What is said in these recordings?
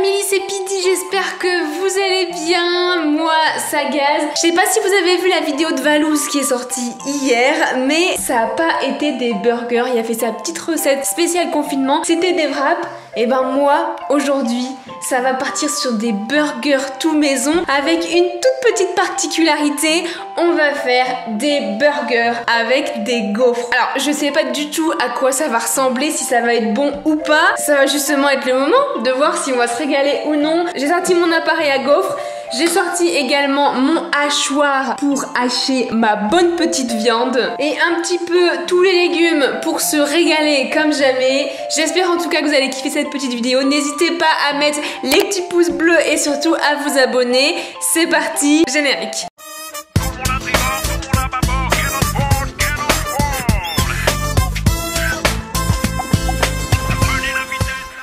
famille, c'est Pidi, j'espère que vous allez bien. Moi, ça gaze. Je sais pas si vous avez vu la vidéo de Valouz qui est sortie hier, mais ça a pas été des burgers. Il a fait sa petite recette spéciale confinement. C'était des wraps. Et ben moi, aujourd'hui, ça va partir sur des burgers tout maison avec une toute petite particularité. On va faire des burgers avec des gaufres. Alors, je sais pas du tout à quoi ça va ressembler, si ça va être bon ou pas. Ça va justement être le moment de voir si on va se régaler ou non. J'ai sorti mon appareil à gaufres. J'ai sorti également mon hachoir pour hacher ma bonne petite viande et un petit peu tous les légumes pour se régaler comme jamais. J'espère en tout cas que vous allez kiffer cette petite vidéo. N'hésitez pas à mettre les petits pouces bleus et surtout à vous abonner. C'est parti, générique.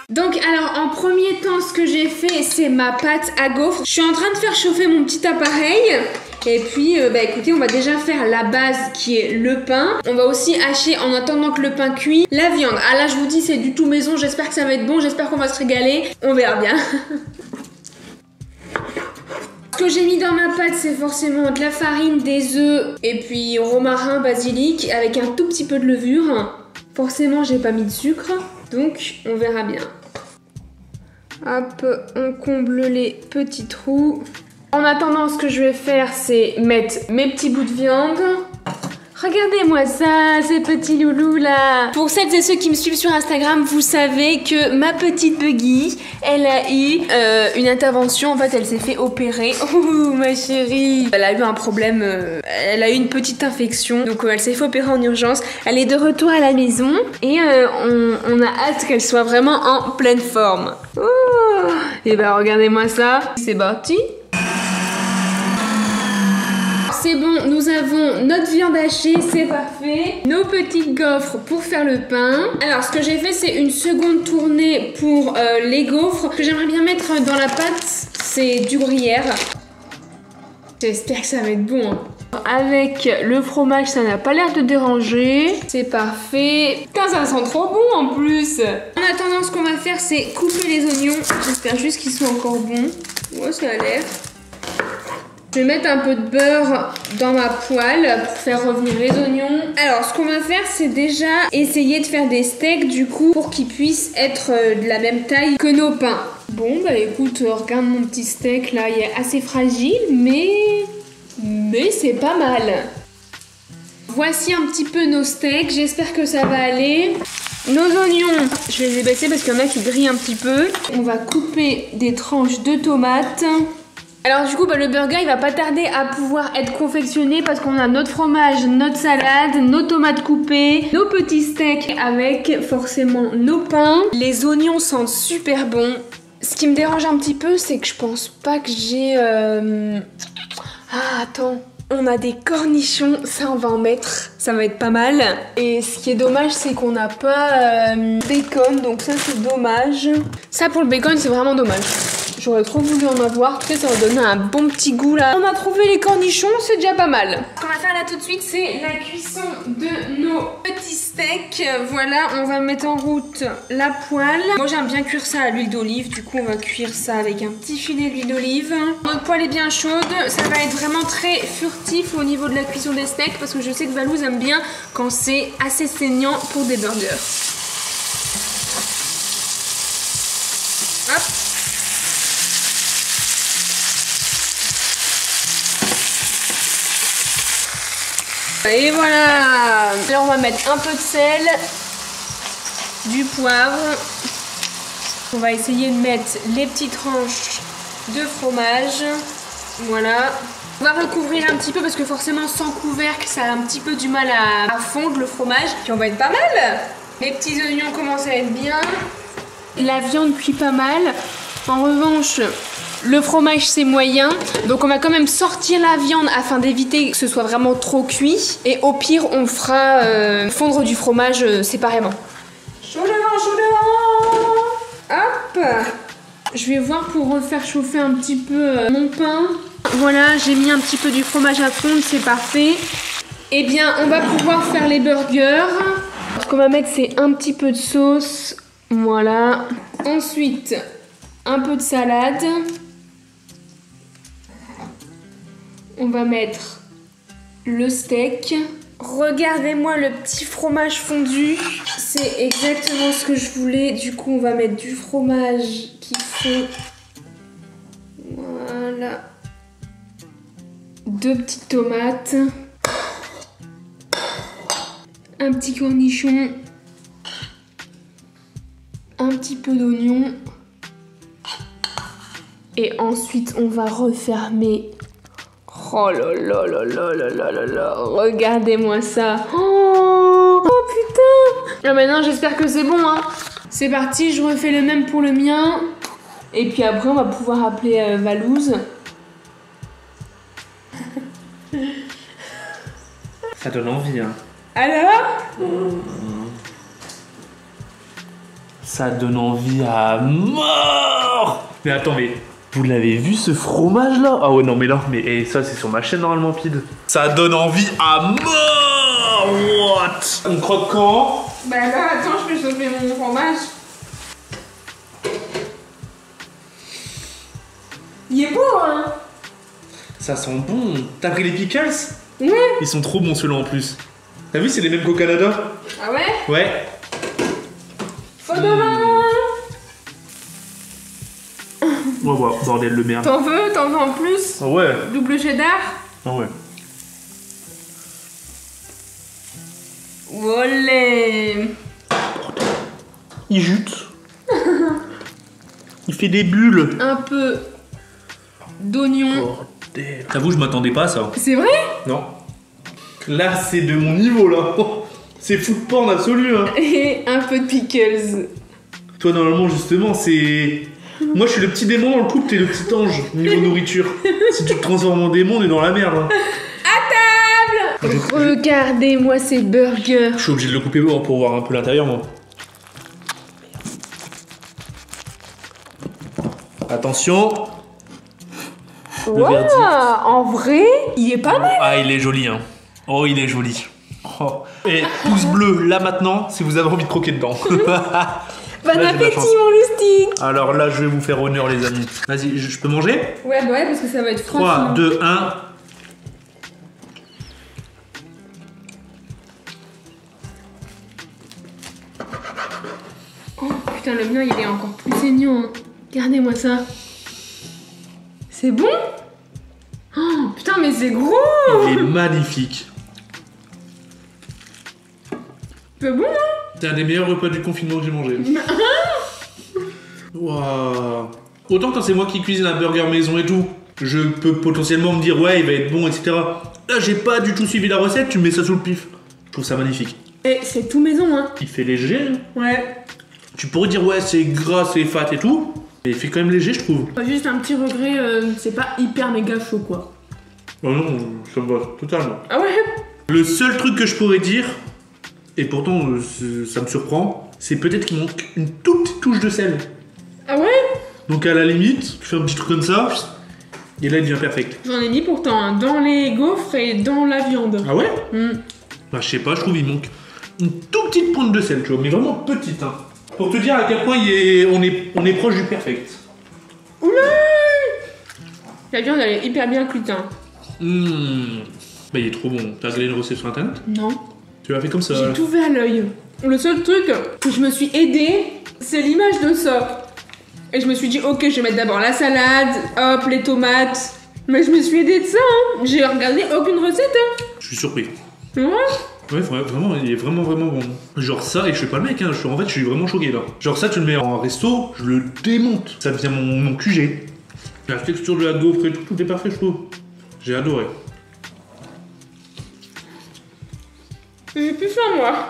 Donc alors en premier temps ce que j'ai fait c'est ma pâte à gaufres. Je suis en train de faire chauffer mon petit appareil. Et puis écoutez, on va déjà faire la base qui est le pain. On va aussi hacher en attendant que le pain cuit la viande. Ah là je vous dis c'est du tout maison, j'espère que ça va être bon, j'espère qu'on va se régaler. On verra bien. Ce que j'ai mis dans ma pâte c'est forcément de la farine, des œufs et puis romarin, basilic avec un tout petit peu de levure. Forcément j'ai pas mis de sucre, donc on verra bien. Hop, on comble les petits trous. En attendant, ce que je vais faire, c'est mettre mes petits bouts de viande. Regardez-moi ça, ces petits loulous là. Pour celles et ceux qui me suivent sur Instagram, vous savez que ma petite Buggy, elle a eu une intervention. En fait, elle s'est fait opérer. Oh ma chérie. Elle a eu un problème, elle a eu une petite infection. Donc elle s'est fait opérer en urgence. Elle est de retour à la maison. Et on a hâte qu'elle soit vraiment en pleine forme. Oh. Et bah regardez-moi ça. C'est parti. C'est bon, nous avons notre viande hachée, c'est parfait. Nos petites gaufres pour faire le pain. Alors, ce que j'ai fait, c'est une seconde tournée pour les gaufres. Ce que j'aimerais bien mettre dans la pâte, c'est du gruyère. J'espère que ça va être bon. Hein. Avec le fromage, ça n'a pas l'air de déranger. C'est parfait. Putain, ça sent trop bon en plus. En attendant, ce qu'on va faire, c'est couper les oignons. J'espère juste qu'ils sont encore bons. Ouais, ça a l'air. Je vais mettre un peu de beurre dans ma poêle pour faire revenir les oignons. Alors, ce qu'on va faire, c'est déjà essayer de faire des steaks, du coup, pour qu'ils puissent être de la même taille que nos pains. Bon, bah écoute, regarde mon petit steak, là, il est assez fragile, mais c'est pas mal. Voici un petit peu nos steaks, j'espère que ça va aller. Nos oignons, je vais les ébaisser parce qu'il y en a qui grillent un petit peu. On va couper des tranches de tomates. Alors du coup le burger il va pas tarder à pouvoir être confectionné parce qu'on a notre fromage, notre salade, nos tomates coupées, nos petits steaks avec forcément nos pains. Les oignons sentent super bon. Ce qui me dérange un petit peu c'est que je pense pas que j'ai... Ah attends, on a des cornichons, ça on va en mettre, ça va être pas mal. Et ce qui est dommage c'est qu'on n'a pas bacon, donc ça c'est dommage. Ça pour le bacon c'est vraiment dommage. J'aurais trop voulu en avoir, en tout cas ça va donner un bon petit goût là. On a trouvé les cornichons, c'est déjà pas mal. Ce qu'on va faire là tout de suite, c'est la cuisson de nos petits steaks. Voilà, on va mettre en route la poêle. Moi j'aime bien cuire ça à l'huile d'olive, du coup on va cuire ça avec un petit filet d'huile d'olive. Notre poêle est bien chaude, ça va être vraiment très furtif au niveau de la cuisson des steaks parce que je sais que Valouz aime bien quand c'est assez saignant pour des burgers. Hop. Et voilà. Là on va mettre un peu de sel, du poivre. On va essayer de mettre les petites tranches de fromage. Voilà. On va recouvrir un petit peu parce que forcément sans couvercle ça a un petit peu du mal à fondre le fromage. Puis on va être pas mal. Les petits oignons commencent à être bien. La viande cuit pas mal. En revanche, le fromage c'est moyen, donc on va quand même sortir la viande afin d'éviter que ce soit vraiment trop cuit. Et au pire on fera fondre du fromage séparément. Chaud devant, hop. Je vais voir pour refaire chauffer un petit peu mon pain. Voilà, j'ai mis un petit peu du fromage à fondre, c'est parfait. Eh bien on va pouvoir faire les burgers. Ce qu'on va mettre c'est un petit peu de sauce. Voilà. Ensuite un peu de salade. On va mettre le steak. Regardez-moi le petit fromage fondu. C'est exactement ce que je voulais. Du coup, on va mettre du fromage qui fait... Voilà. 2 petites tomates. Un petit cornichon. Un petit peu d'oignon. Et ensuite, on va refermer. Oh là là là là là là là là. Regardez-moi ça. Oh putain. Ah maintenant, j'espère que c'est bon, hein. C'est parti, je refais le même pour le mien. Et puis après, on va pouvoir appeler Valouz. Ça donne envie, hein. Alors? Ça donne envie à mort. Mais attends, mais vous l'avez vu ce fromage là? Ah ouais, non, mais là, mais ça c'est sur ma chaîne normalement, Pid. Ça donne envie à mort. What? On croque quand? Bah là, attends, je vais chauffer mon fromage. Il est beau, hein? Ça sent bon. T'as pris les pickles? Ouais. Ils sont trop bons ceux-là en plus. T'as vu, c'est les mêmes qu'au Canada? Ah ouais? Ouais. Faut de vin. Ouais, ouais, bordel de merde. T'en veux en plus? Ah ouais. Double cheddar? Ah ouais. Olé. Il jute. Il fait des bulles. Un peu d'oignon. Bordel. T'avoue, je m'attendais pas à ça. C'est vrai? Non. Là, c'est de mon niveau, là. C'est food porn absolu, hein. Et un peu de pickles. Toi, normalement, justement, c'est... Moi, je suis le petit démon dans le couple, t'es le petit ange, niveau nourriture. Si tu te transformes en démon, on est dans la merde, hein. À table. Regardez-moi ces burgers. Je suis obligé de le couper pour voir un peu l'intérieur, moi. Attention. Waouh, en vrai, il est pas mal. Ah, il est joli, hein. Oh, il est joli. Oh. Et pouce bleu, là, maintenant, si vous avez envie de croquer dedans. Bon appétit, mon loustic. Alors là, je vais vous faire honneur, les amis. Vas-y, je peux manger? Ouais, bah ouais, parce que ça va être froid. 3, 2, 1. Oh putain, le mien, il est encore plus saignant. Hein. Regardez-moi ça. C'est bon? Oh putain, mais c'est gros. Il est magnifique. C'est bon, hein? C'est un des meilleurs repas du confinement que j'ai mangé. Waouh. Autant quand c'est moi qui cuisine un burger maison et tout, je peux potentiellement me dire ouais, il va être bon, etc. Là, j'ai pas du tout suivi la recette, tu mets ça sous le pif. Je trouve ça magnifique. Et c'est tout maison, hein? Il fait léger. Hein. Ouais. Tu pourrais dire ouais, c'est gras, c'est fat et tout, mais il fait quand même léger, je trouve. Juste un petit regret, c'est pas hyper méga chaud, quoi. Oh non, ça me va totalement. Ah ouais? Le seul truc que je pourrais dire, et pourtant ça me surprend, c'est peut-être qu'il manque une toute petite touche de sel. Ah ouais? Donc à la limite, tu fais un petit truc comme ça, et là il devient perfect. J'en ai mis pourtant hein, dans les gaufres et dans la viande. Ah ouais? Mm. Bah je sais pas, je trouve il manque une toute petite pointe de sel, tu vois, mais vraiment petite. Hein. Pour te dire à quel point on est proche du perfect. Oula! La viande elle est hyper bien cuite. Hein. Bah il est trop bon. T'as regardé une recette sur internet? Non. Tu l'as fait comme ça? J'ai tout fait à l'œil. Le seul truc que je me suis aidée, c'est l'image de ça. Et je me suis dit, ok, je vais mettre d'abord la salade, hop, les tomates. Mais je me suis aidée de ça, hein. J'ai regardé aucune recette, hein. Je suis surpris. Ouais. Ouais, vraiment, il est vraiment bon. Genre ça, et je fais pas le mec, hein. En fait, je suis vraiment choqué là. Genre ça, tu le mets en resto, je le démonte. Ça devient mon QG. La texture de la gaufre et tout est parfait, je trouve. J'ai adoré. J'ai plus faim, moi.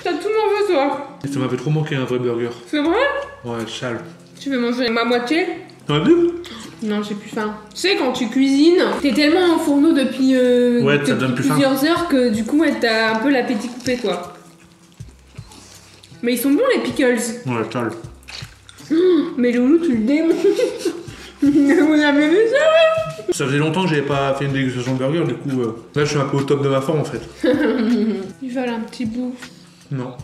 T'as tout mangé, toi. Et ça m'avait trop manqué un vrai burger. C'est vrai? Ouais, sale. Tu veux manger ma moitié? T'en as vu? Non, j'ai plus faim. Tu sais, quand tu cuisines, t'es tellement en fourneau depuis, Ouais, ça donne plus faim. plusieurs heures que du coup, ouais, t'as un peu l'appétit coupé, quoi. Mais ils sont bons, les pickles. Ouais, sale. Mais Loulou, tu le démontes. Vous avez vu ça, ouais? Ça faisait longtemps que j'avais pas fait une dégustation de burger, du coup, là je suis un peu au top de ma forme en fait. Ils veulent un petit bout. Non.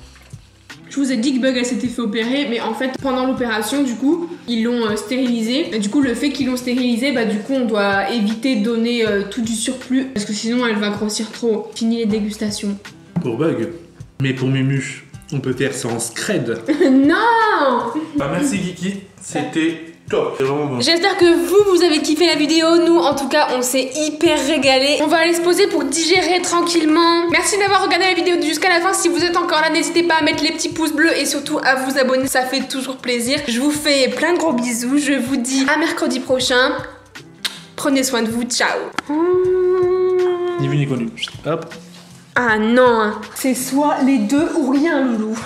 Je vous ai dit que Bug elle s'était fait opérer, mais en fait pendant l'opération du coup ils l'ont stérilisée. Et du coup le fait qu'ils l'ont stérilisée, bah du coup on doit éviter de donner tout du surplus parce que sinon elle va grossir trop. Fini les dégustations. Pour Bug. Mais pour Mumu, on peut faire ça en scred. Non. Bah merci Kiki, c'était top. C'est vraiment bon. J'espère que vous avez kiffé la vidéo. Nous en tout cas on s'est hyper régalé. On va aller se poser pour digérer tranquillement. Merci d'avoir regardé la vidéo jusqu'à la fin. Si vous êtes encore là, n'hésitez pas à mettre les petits pouces bleus et surtout à vous abonner, ça fait toujours plaisir. Je vous fais plein de gros bisous. Je vous dis à mercredi prochain. Prenez soin de vous, ciao. Ni vu ni connu. Hop. Ah non, c'est soit les deux ou rien, loulou.